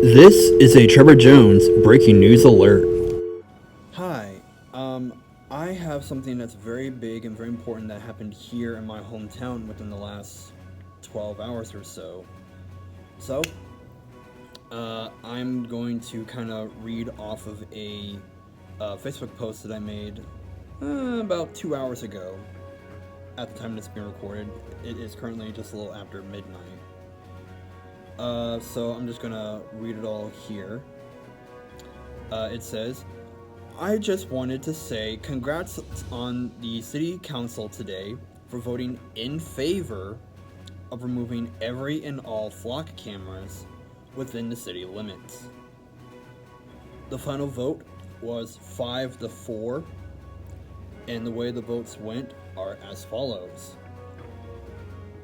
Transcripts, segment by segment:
This is a Trevor Jones breaking news alert. Hi, I have something that's very big and very important that happened here in my hometown within the last 12 hours or so. So, I'm going to kind of read off of a Facebook post that I made about 2 hours ago at the time it's being recorded. It is currently just a little after midnight. So I'm just gonna read it all here. It says, I just wanted to say congrats on the city council today for voting in favor of removing every and all flock cameras within the city limits. The final vote was 5-4, and the way the votes went are as follows.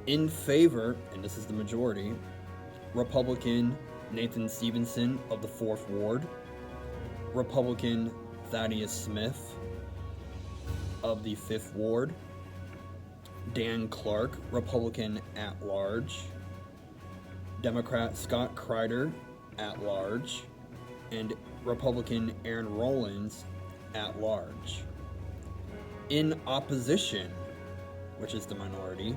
In favor, and this is the majority, Republican Nathan Stevenson of the 4th Ward, Republican Thaddeus Smith of the 5th Ward, Dan Clark, Republican at large, Democrat Scott Kreider at large, and Republican Aaron Rollins at large. In opposition, which is the minority,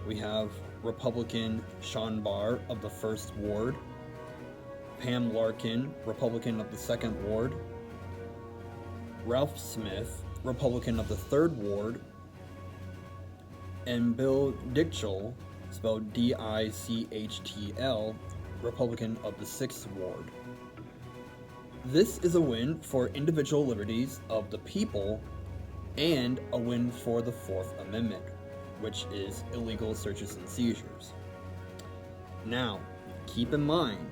we have Republican Sean Barr of the 1st Ward, Pam Larkin, Republican of the 2nd Ward, Ralph Smith, Republican of the 3rd Ward, and Bill Dichtl, spelled D-I-C-H-T-L, Republican of the 6th Ward. This is a win for individual liberties of the people and a win for the 4th Amendment, which is illegal searches and seizures. Now, keep in mind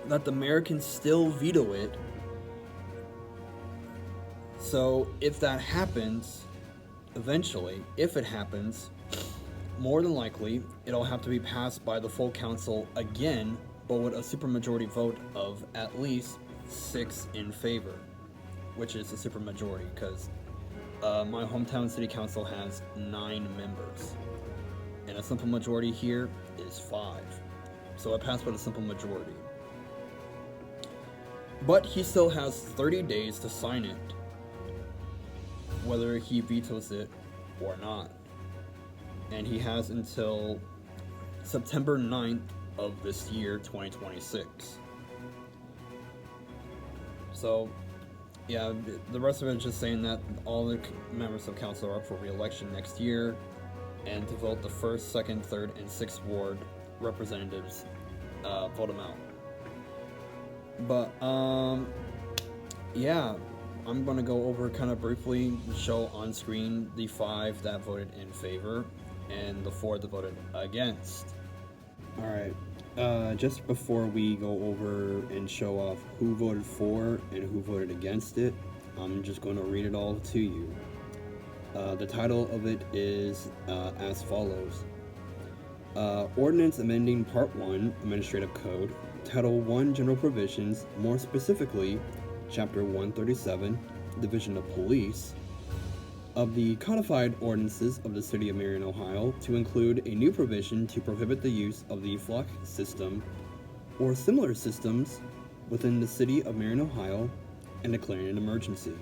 that the mayor can still veto it. So if that happens, eventually, if it happens, more than likely, it'll have to be passed by the full council again, but with a supermajority vote of at least 6 in favor, which is a supermajority, because my hometown city council has 9 members, and a simple majority here is 5. So it passed with a simple majority. But he still has 30 days to sign it, whether he vetoes it or not. And he has until September 9th of this year, 2026. So, yeah, the rest of it is just saying that all the members of council are up for re-election next year, and to vote the 1st, 2nd, 3rd, and 6th Ward representatives, vote them out. But, yeah, I'm going to go over kind of briefly, show on screen the 5 that voted in favor, and the 4 that voted against. Alright, just before we go over and show off who voted for and who voted against it, I'm just going to read it all to you. The title of it is as follows. Ordinance amending Part 1 Administrative Code, Title 1 General Provisions, more specifically, Chapter 137, Division of Police, of the codified ordinances of the City of Marion, Ohio, to include a new provision to prohibit the use of the flock system or similar systems within the City of Marion, Ohio, and declaring an emergency.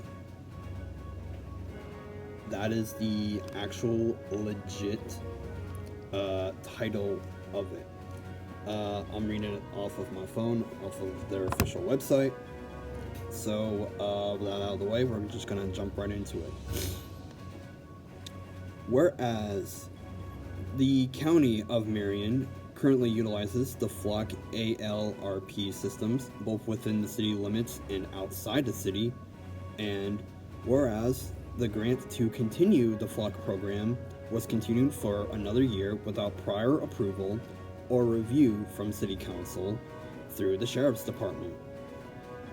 That is the actual legit title of it. I'm reading it off of my phone, off of their official website. So, with that out of the way, we're just going to jump right into it. Whereas the County of Marion currently utilizes the flock ALRP systems, both within the city limits and outside the city, and whereas the grant to continue the flock program was continued for another year without prior approval or review from City Council through the Sheriff's Department.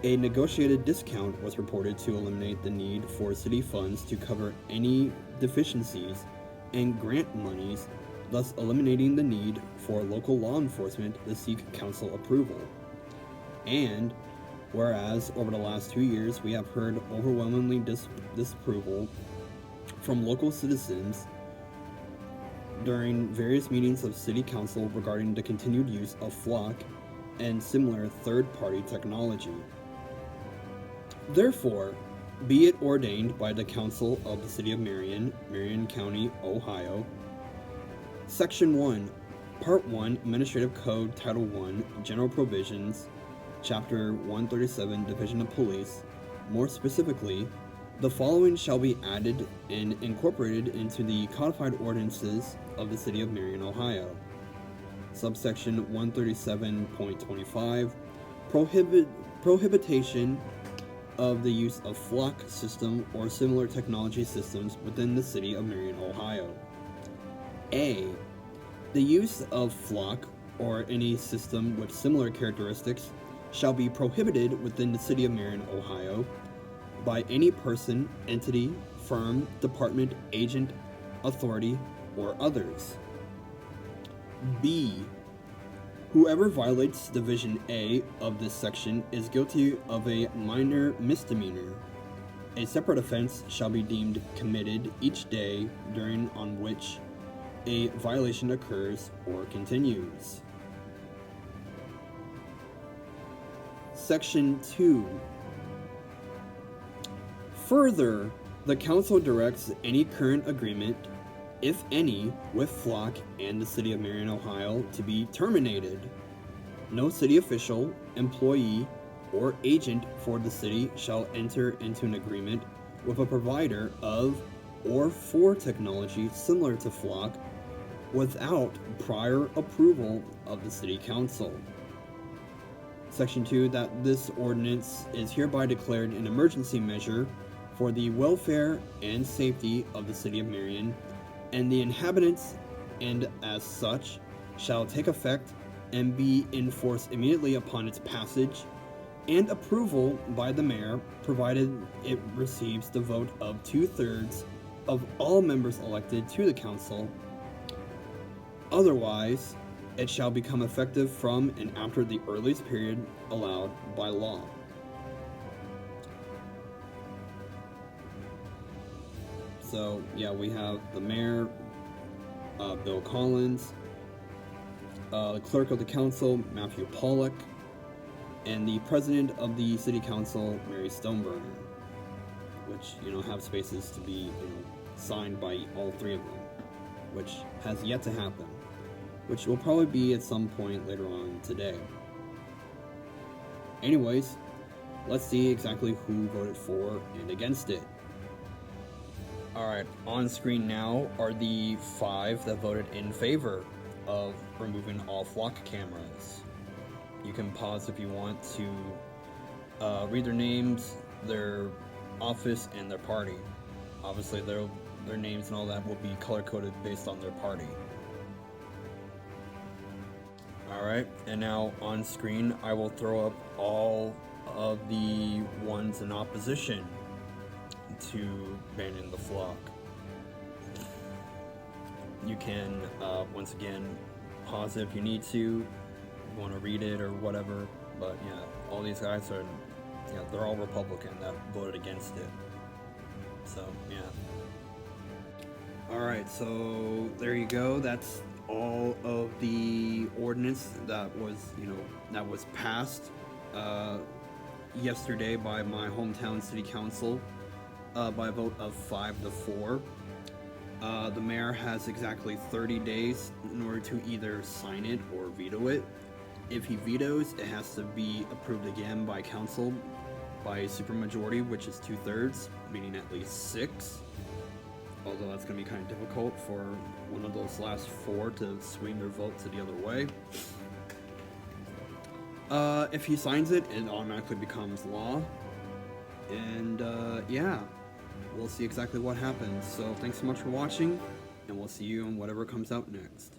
A negotiated discount was reported to eliminate the need for city funds to cover any deficiencies and grant monies, thus eliminating the need for local law enforcement to seek council approval. And whereas over the last 2 years we have heard overwhelmingly disapproval from local citizens during various meetings of City Council regarding the continued use of flock and similar third-party technology. Therefore, be it ordained by the Council of the City of Marion, Marion County, Ohio. Section 1, Part 1, Administrative Code, Title 1, General Provisions, Chapter 137, Division of Police. More specifically, the following shall be added and incorporated into the codified ordinances of the City of Marion, Ohio. Subsection 137.25, prohibition of the use of flock system or similar technology systems within the City of Marion, Ohio. A. The use of flock or any system with similar characteristics shall be prohibited within the City of Marion, Ohio, by any person, entity, firm, department, agent, authority, or others. B. Whoever violates Division A of this section is guilty of a minor misdemeanor. A separate offense shall be deemed committed each day during on which a violation occurs or continues. Section 2. Further, the Council directs any current agreement, if any, with Flock and the City of Marion, Ohio, to be terminated. No city official, employee, or agent for the city shall enter into an agreement with a provider of or for technology similar to Flock without prior approval of the City Council. Section 2, that this ordinance is hereby declared an emergency measure for the welfare and safety of the City of Marion and the inhabitants, and as such shall take effect and be in force immediately upon its passage and approval by the mayor, provided it receives the vote of 2/3 of all members elected to the council. Otherwise, it shall become effective from and after the earliest period allowed by law. So, yeah, we have the mayor, Bill Collins, the clerk of the council, Matthew Pollock, and the president of the city council, Mary Stoneburner, which, have spaces to be, signed by all three of them, which has yet to happen, which will probably be at some point later on today. Anyways, let's see exactly who voted for and against it. Alright, on screen now are the 5 that voted in favor of removing all flock cameras. You can pause if you want to read their names, their office, and their party. Obviously, their names and all that will be color-coded based on their party. Alright, and now on screen I will throw up all of the ones in opposition to banning the flock. You can, once again, pause it if you need to, you want to read it or whatever, but yeah, all these guys are, they're all Republican that voted against it. So, yeah. Alright, so there you go, that's all of the ordinance that was, that was passed yesterday by my hometown city council by a vote of 5-4. The mayor has exactly 30 days in order to either sign it or veto it. If he vetoes, it has to be approved again by council by a supermajority, which is 2/3, meaning at least 6. Although that's going to be kind of difficult for one of those last 4 to swing their vote to the other way. If he signs it, it automatically becomes law. And yeah, we'll see exactly what happens. So thanks so much for watching, and we'll see you on whatever comes out next.